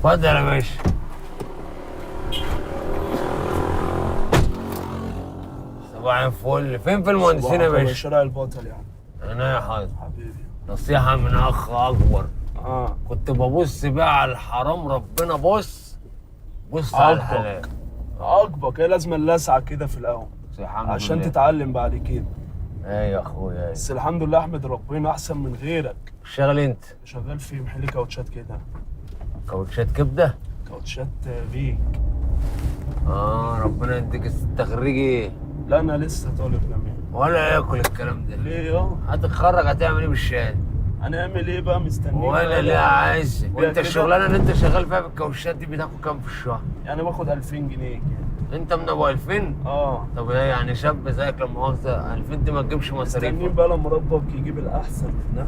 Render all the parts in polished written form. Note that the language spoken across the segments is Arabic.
اتفضل يا باشا. صباح الفل. فين في المهندسين يا باشا؟ شارع البطل يعني. انا يا حاضر. حبيبي. نصيحة من أخ أكبر. اه كنت ببص بقى على الحرام، ربنا بص على الحلال. عاجبك هي لازم اللسعة كده في الأول عشان تتعلم بعد كده. ايه يا اخويا. بس الحمد لله احمد ربنا أحسن من غيرك. شغال انت؟ شغال في محل كاوتشات كده. كاوتشات كبدة؟ كاوتشات بيك. ربنا يديك. التخريج ايه؟ لا أنا لسه طالب جامعي. ولا ياكل الكلام ده. ليه يا؟ هتتخرج هتعمل ايه بالشهادة؟ هنعمل ايه بقى مستنيين؟ ولا ليه عايز؟ وانت الشغلانة اللي انت شغال فيها بالكاوتشات دي بتاخد كام في الشهر؟ يعني باخد 2000 جنيه كده. انت من ابو 2000؟ طب ايه يعني شاب زيك لما مؤاخذة 2000 دي ما تجيبش مصاريف؟ مستنيين بقى لما ربك يجيب الأحسن منها.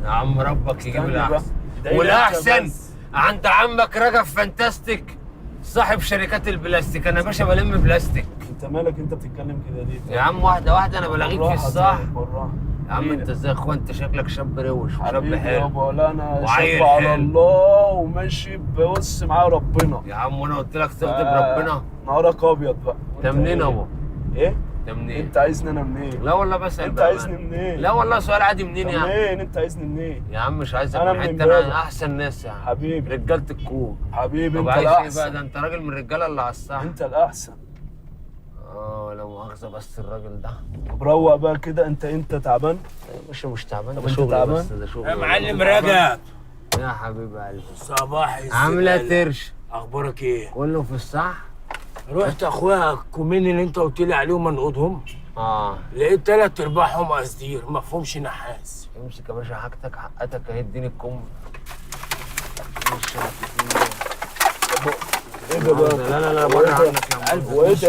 يا عم ربك يجيب الأحسن. والأحسن عند عمك رجب فانتاستيك صاحب شركات البلاستيك. انا باشا بلم بلاستيك. انت مالك انت بتتكلم كده ليه؟ يا عم واحدة واحدة انا بلاغيك في الصح. يا عم إيه؟ انت ازاي يا اخويا؟ انت شكلك شاب روش وشاب حبيبي حلو يابا. لا انا وعيل شاب على حلو. الله وماشي ببص معايا ربنا. يا عم وانا قلت لك تغضب ربنا؟ نهارك ابيض بقى. انت منين يابا؟ ايه؟ انت منين؟ انت عايزني انا منين؟ لا والله بسأل. انت عايزني منين؟ لا والله سؤال عادي. منين يا عم؟ منين؟ انت عايزني منين؟ يا عم مش عايزك انا من من حته. امبارح. انا احسن ناس يا عم. حبيبي. رجاله الكوك. حبيبي طب انت عايز ايه الاحسن. بقى؟ ده انت راجل من الرجاله اللي على الساحه. انت الاحسن. لا مؤاخذه بس الراجل ده. طب روق بقى كده. انت تعبان؟ يا باشا مش تعبان. طب ده انت شغل تعبان؟ بس. ده شغل يا معلم رجب. يا حبيب قلبي. صباح الزبالة. عامله ترش. اخبارك ايه؟ كله في الصح. رحت اخويا الكومين اللي انت قلت لي عليهم انقضهم. لقيت 3 ارباعهم قصدير ما فيهمش نحاس. امسك يا باشا حاجتك حقتك اهي. اديني الكم. ايه ده بقى؟ لا بره عنك يا عم. وايه ده؟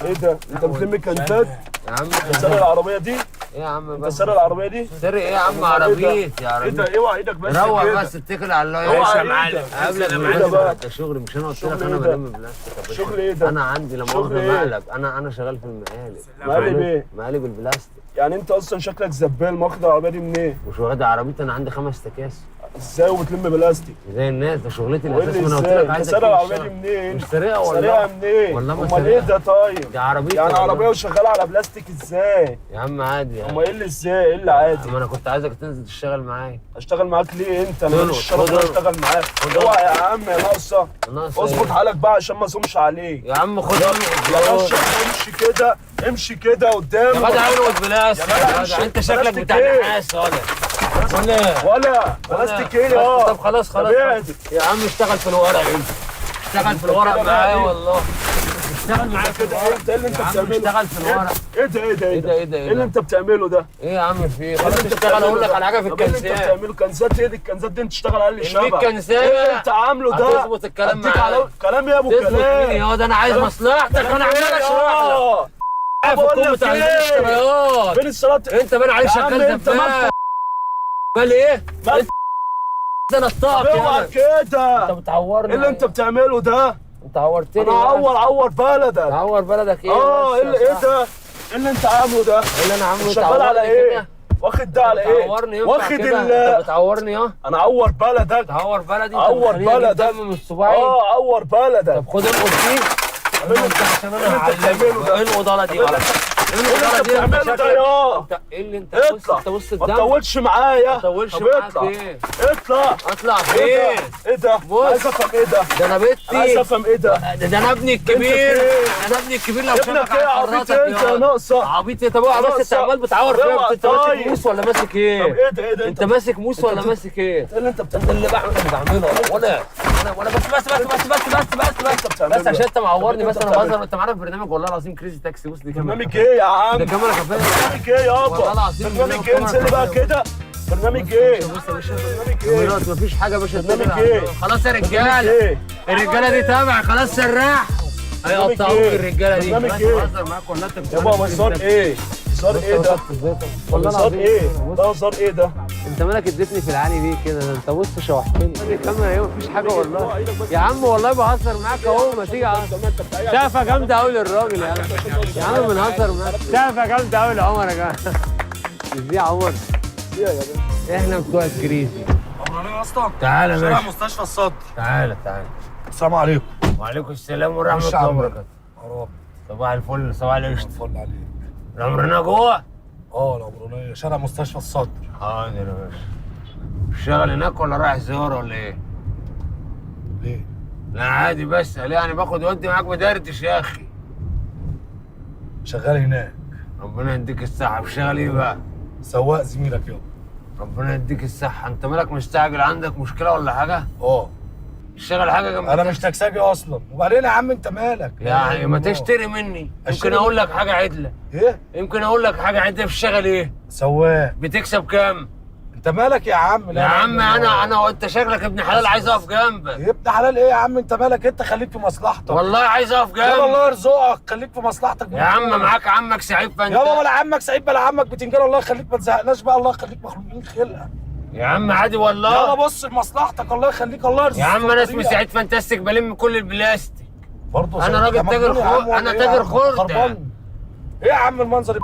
ايه ده؟ انت بتلم كنزات؟ يا عم انت سارق العربيه دي؟ ايه يا عم؟ انت سارق العربيه دي؟ سارق ايه يا عم؟ عربيتي يا ايه ده؟ اوعى ايدك بس روق كده. بس اتكل على الله يا اوعى باشا. ايدك. معلم قبل ايه ما ده بقى؟ ده شغل. مش انا قلت لك شغل انا ايه ده؟ بلم بلاستيك يا باشا؟ شغل ايه ده؟ انا عندي لا مؤاخذه مقلب. انا شغال في المقالب. مقالب ايه؟ مقالب البلاستيك. يعني انت اصلا شكلك زبال. واخد العربيه دي منين؟ مش واخد عربيتي. انا عندي 5 تكاسي. ازاي وبتلم بلاستيك؟ زي الناس. ده شغلتي وإيه الاساسي. اللي ما انا قلت ازاي؟ لك انت عايزك سارق تيجي العربيه دي الشغل. منين؟ مش سارقها والله. سارقها منين؟ والله ما امال ايه ده طيب؟ دي عربيتي. يعني عربيه وشغاله على بلاستيك ازاي؟ يا عم عادي يعني. امال ايه اللي ازاي؟ ايه اللي عادي؟ ما انا كنت عايزك تنزل تشتغل معايا. اشتغل معاك ليه انت؟ انا خد ماليش الشرف ان خد اشتغل معاك. خد اوعى يا عم يا ناقصه. ناقصة اظبط ايه؟ حالك بقى عشان ما اصومش عليك. يا عم خد يا باشا امشي كده. امشي كده قدامي. يا جدع ايوه بلاستيك. يا جدع يا امشي. جدع انت شكلك بلاستيك بتاع ايه؟ نحاس ولا بلاستيك ايه؟ طب خلاص طب ايه؟ يا عم اشتغل في الورق انت. اشتغل في الورق معايا والله. اشتغل معايا في كده. الورق. انت ايه اللي انت يا عم بتعمله؟ اشتغل في الورق. ايه ده؟ ايه اللي انت بتعمله ده؟ ايه يا عم في ايه؟ خلاص اشتغل. اقول لك على حاجه في طب ايه اللي انت الكنزات. بتعمله؟ كنزات ايه دي؟ الكنزات دي انت تشتغل على الشبكه. الميك كنزات. ايه اللي انت عامله ده؟ هتظبط الكلام اديك معايا. على كلام يا ابو تظبط مين كلام. يا ده؟ انا عايز مصلحتك. انا عمال اشرح لك. في بقول الكوم لك بتاع ايه؟ الاشترايات. فين الصلاه؟ انت باين عليك يا عم شغال انت دباب. مال ايه؟ مال- انا الطاق اوعى يا كده. انت بتعورني. ايه اللي انت بتعمله ده؟ انت عورتني. انا عور بلدك. تعور بلدك ايه؟ ايه اللي ايه ده؟ ايه اللي انت عامله ده؟ ايه اللي انا عامله؟ شغال على ايه؟ كده؟ واخد ده على ايه؟ بتعورني. واخد انت بتعورني يا. انا اعور بلدك. تعور بلدي. عور انت بتخليني اجيب بلدك. دم من صباعي. عور بلدك. طب خد انقض فيه. انقض عشان انا هعلمك. انقض على دي غلط. ايه اللي انت بتعمله ده يا؟ ايه اللي انت اطلع. انت بص ما الدم. تطولش معايا. ما تطولش طب معاك اطلع. ايه؟ اطلع. اطلع فين؟ ايه ده؟ بص. عايز افهم ايه ده؟ ده انا بنتي. عايز افهم ايه ده؟ ده انا ابني الكبير. انا ابني الكبير لو شافك ابنك ايه يا عبيط انت يا ناقصه؟ عبيط ايه؟ طب اوعى بس انت عمال بتعور فيها. انت ماسك موس ولا ماسك ايه؟ طب ايه ده؟ انت ماسك موس ولا ماسك ايه؟ ايه اللي انت بتعمله؟ اللي بعمله وانا بس عشان انت معورني. بس انا بهزر. انت معرف برنامج والله العظيم كريزي تاكسي. بص دي كاميرا. برنامج ايه يا عم؟ ده كاميرا خفيه. برنامج ايه والله يابا؟ العظيم برنامج ايه؟ انزل بقى كده. برنامج ايه؟ بص يا باشا. برنامج ايه؟ كاميرات مفيش حاجه يا باشا. برنامج ايه؟ خلاص يا برنامج رجاله. ايه؟ الرجاله دي تابع. خلاص سراح. هيقطعوك ايه؟ الرجاله دي. برنامج بس ايه؟ بهزر معاك والله. انت يابا هزار ايه؟ هزار ايه ده؟ والله هزار العظيم. ايه؟ ده هزار ايه ده؟ انت مالك اديتني في العالي ليه كده؟ ده انت بص شوحتني. الكاميرا ايه؟ مفيش حاجه والله. يا عم والله بهزر معاك اهو. ما تيجي شافه جامده قوي للراجل يا عم. يا عم بنهزر معاك. شافه جامده قوي لعمر يا جماعه. ازاي يا عمر؟ ايه يا باشا؟ احنا بتوع الكريزي. يا اسطى؟ تعالى يا شارع باشا. مستشفى الصدر. تعالى. السلام عليكم. وعليكم السلام ورحمة خش الله على وبركاته. عرب. صباح الفل، صباح القشطة. الفل عليك. الأمر هنا جوه؟ العمرانية شارع مستشفى الصدر. حاضر يا باشا. شغال هناك ولا رايح زيارة ولا إيه؟ ليه؟ لا عادي بسأل يعني، باخد ودي معاك بدردش يا أخي. شغال هناك. ربنا يديك الصحة. بشتغل إيه بقى؟ سواق زميلك يابا. ربنا يديك الصحة. أنت مالك مستعجل؟ عندك مشكلة ولا حاجة؟ اشتغل حاجة جنب انا مش تكساجي اصلا. وبعدين يا عم انت مالك؟ يعني ما تشتري مني. يمكن أقول لك حاجة عدلة. ايه؟ يمكن أقول لك حاجة عدلة. بتشتغل إيه؟ سواق. بتكسب كام؟ انت مالك يا عم؟ يا عم انا وانت شكلك ابن حلال عايز اقف جنبك. يا ابن حلال ايه يا عم؟ انت مالك؟ انت خليك في مصلحتك. والله عايز اقف جنبك. يلا الله يرزقك، خليك في مصلحتك. يا عم معاك عمك سعيد فانت. يابا ولا عمك سعيد بلا عمك بتنجان. الله يخليك ما تزهقناش بقى. الله يخليك مخلوقين خلقه. يا عم عادي والله. يلا بص لمصلحتك. الله يخليك. الله يرزقك. يا عم انا اسمي سعيد فانتاستيك، بلم كل البلاستيك. برضه انا راجل تاجر انا تاجر خردة. ايه يا عم المنظر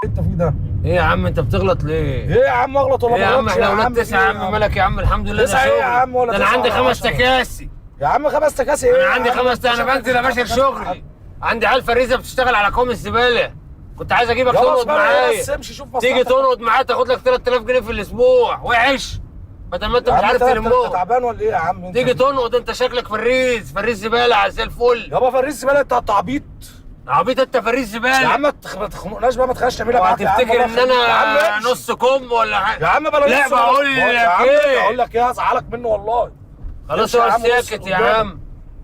انت فيه ده؟ ايه يا عم انت بتغلط ليه؟ ايه يا عم اغلط ولا ايه يا عم بغلطش احنا اولاد 9 يا عم. مالك يا عم؟ الحمد لله. 9 ايه يا عم؟ ولا ده انا 9 عندي ولا 5 10. تكاسي. يا عم 5 تكاسي ايه؟ انا عندي 5. انا بنزل يا باشا شغلي. عندي عيال فريزه بتشتغل على كوم الزباله. كنت عايز اجيبك تنقض معايا. بس امشي شوف مصلحتك. تيجي تنقض معايا تاخد لك 3000 جنيه في الاسبوع وعيش. بدل ما انت مش عارف تلمهم. انت تعبان ولا ايه يا عم؟ انت تيجي تنقض. انت شكلك فريز زباله زي الفل. يابا فريز زباله؟ انت عبيط. عبيط انت فريز زباله. يا عم ما تخنقناش بقى. ما تخش نعملها معاك. هتفتكر ان انا نص كم ولا حاجه؟ يا عم بلا لا نص. بقول لك ايه؟ اقول لك ايه؟ هزعلك منه والله. خلاص هو ساكت يا عم.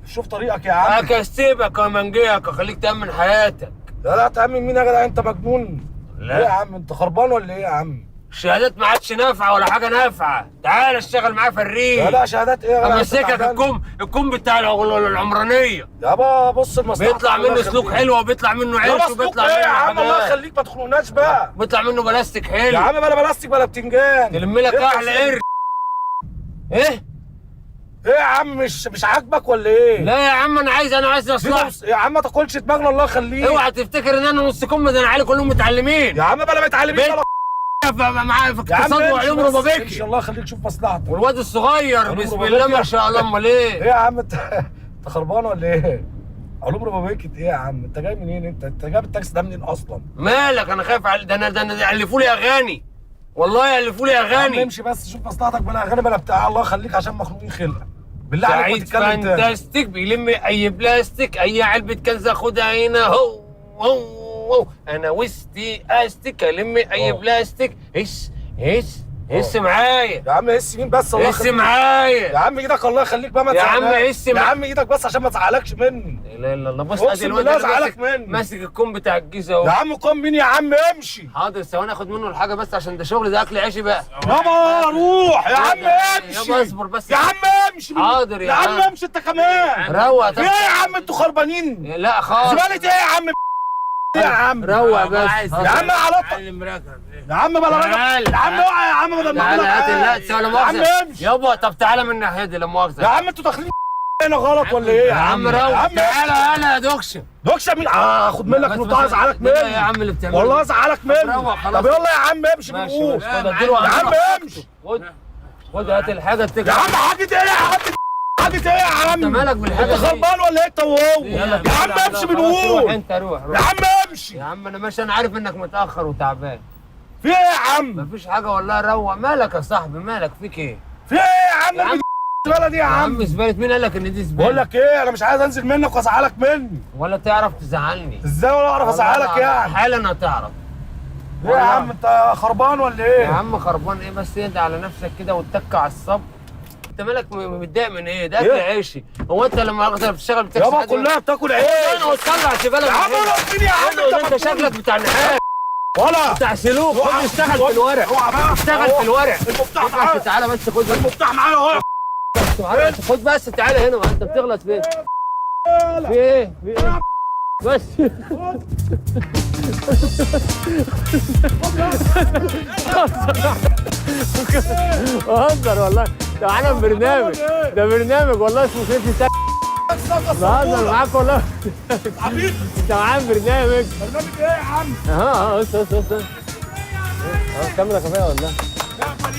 شوف طريقك يا عم. هكسبك ومنجيك واخليك تامن حياتك. لا تأمن مين يا جدع؟ انت مجنون؟ لا ايه يا عم؟ انت خربان ولا ايه يا عم؟ الشهادات ما عادش نافعه ولا حاجه نافعه. تعال اشتغل معايا فريق. لا شهادات ايه يا جدع؟ امسكك الكم بتاع العمرانيه. يابا بص المصلحه. بيطلع منه سلوك حلو وبيطلع منه عيش وبيطلع منه ايه يا عم؟ الله حاجات. يخليك ما تخنقناش بقى. بيطلع منه بلاستيك حلو. يا عم بلا بلاستيك بلا بتنجان. تلم لك احلى قرد. ايه يا عم مش عاجبك ولا ايه؟ لا يا عم انا عايز اصلح. يا عم ما تاكلش دماغنا. الله يخليك. اوعى تفتكر ان انا نص كم. ده انا عيالي كلهم متعلمين. يا عم بلا متعلمين. معايا في يا عم اقتصاد وعلوم ربابيكي. ان شاء الله خليك شوف مصلحتك. والواد الصغير بسم الله ما شاء الله. امال ايه؟ ايه يا عم انت خربان ولا ايه؟ علوم ربابيكي ايه يا عم؟ انت جاي منين؟ انت جايب التاكسي ده منين اصلا؟ مالك؟ انا خايف ده انا يالفوا لي اغاني. والله يالفوا لي اغاني. امشي بس شوف مصلحتك. بلا اغاني بلا بتاع. الله يخليك عشان مخلوقين خلقه. بالله عليك ما سعيد تتكلم تاني. فانتاستيك بيلم اي بلاستيك. اي علبه كنز اخدها هنا. هو انا وسطي استيك الم اي بلاستيك. هس معايا يا عم هس مين بس؟ الله هس يخليك. معايا يا عم ايدك الله يخليك بقى ما يا عم تزعلناش. هس يا عم ايدك بس عشان ما تزعلكش مني. لا الا الله. بص اقسم بالله ازعلك مني. ماسك الكوم بتاع الجيزه اهو. يا عم قوم مين يا عم؟ امشي. حاضر ثواني اخد منه الحاجه بس عشان ده شغل. ده اكل عيشي بقى. يابا روح يا عم امشي. يابا اصبر بس يا عم امشي. حاضر يا عم امشي انت كمان. روق. ايه يا عم انتوا خربانين؟ لا خالص. زبالة ايه يا عم؟ ايه يا عم؟ روق بس. يا عم على يا عم بلا رجل. يا عم اوعى يا عم بدل ما تعالى هات اعمل لا لا يا عم مؤاخذة. امشي. يابا طب تعالى من الناحية دي لا مؤاخذة. يا عم انتوا داخلين هنا غلط ولا ايه يا عم روق. تعالى يلا يا دوكشة. دوكشة مين؟ هاخد منك نقطة. ازعلك مني يا عم اللي بتعمله. والله ازعلك مني. طب يلا يا عم امشي ماشي. بنقول. يا عم امشي. خد هات الحاجة يا عم حاجة ايه يا عم؟ حاجة ايه يا عم؟ انت مالك بالحاجة انت خربان ولا ايه انت وهو؟ يا عم امشي بنقول. انت روح. يا عم امشي. يا عم انا ماشي. انا عارف انك متأخر وتعبان. في ايه يا عم؟ مفيش حاجة والله. روق. مالك يا صاحبي؟ مالك فيك ايه؟ في ايه يا عم؟ الزبالة دي يا يا عم. عم زبالة مين قال لك ان دي زبالة؟ بقول لك ايه؟ انا مش عايز انزل منك وازعلك مني. ولا تعرف تزعلني. ازاي ولا اعرف ازعلك يعني؟ حالا هتعرف. ايه يا عم انت خربان ولا ايه؟ يا عم خربان ايه بس؟ اهدى على نفسك كده واتك على الصبر. انت مالك متضايق من ايه؟ ده اكل عيشي. هو انت لما بتشتغل بتكسب يابا كلها بتاكل عيش. انا وتطلع زباله. يا عم ربنا يا عم انت شكلك بتاع نحاس ولا بتاع سلوك. خد اشتغل في الورق. اوعى بقى اشتغل في الورق. المفتاح معايا. تعالى بس خد المفتاح معايا اهو. خد بس تعالى هنا. انت بتغلط فين؟ في ايه؟ في ايه؟ بس بهزر والله. ده معانا برنامج. ده برنامج والله اسمه سيتي ساك. بهزر معاك والله. عبيط. انت معانا برنامج. برنامج ايه يا عم؟ بص كاميرا كفايه والله.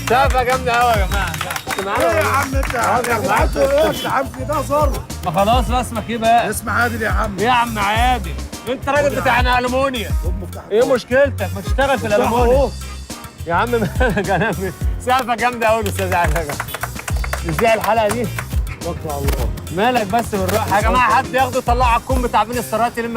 سقفه جامده قوي يا جماعه. بس معانا ايه يا عم انت يا جدعان ايه يا عم في ده ظرف. ما خلاص بقى اسمك ايه بقى؟ اسم عادل يا عم. ايه يا عم عادل؟ انت راجل بتاع المونيا. ايه مشكلتك؟ ما تشتغل في الالمونيا. يا عم مالك انا سقفه جامده قوي الاستاذ عادل. ازاي الحلقه دي؟ توكل على الله. مالك بس بالراحه يا جماعه، حد ياخده يطلعه على الكوم بتاع بين السرايات يلم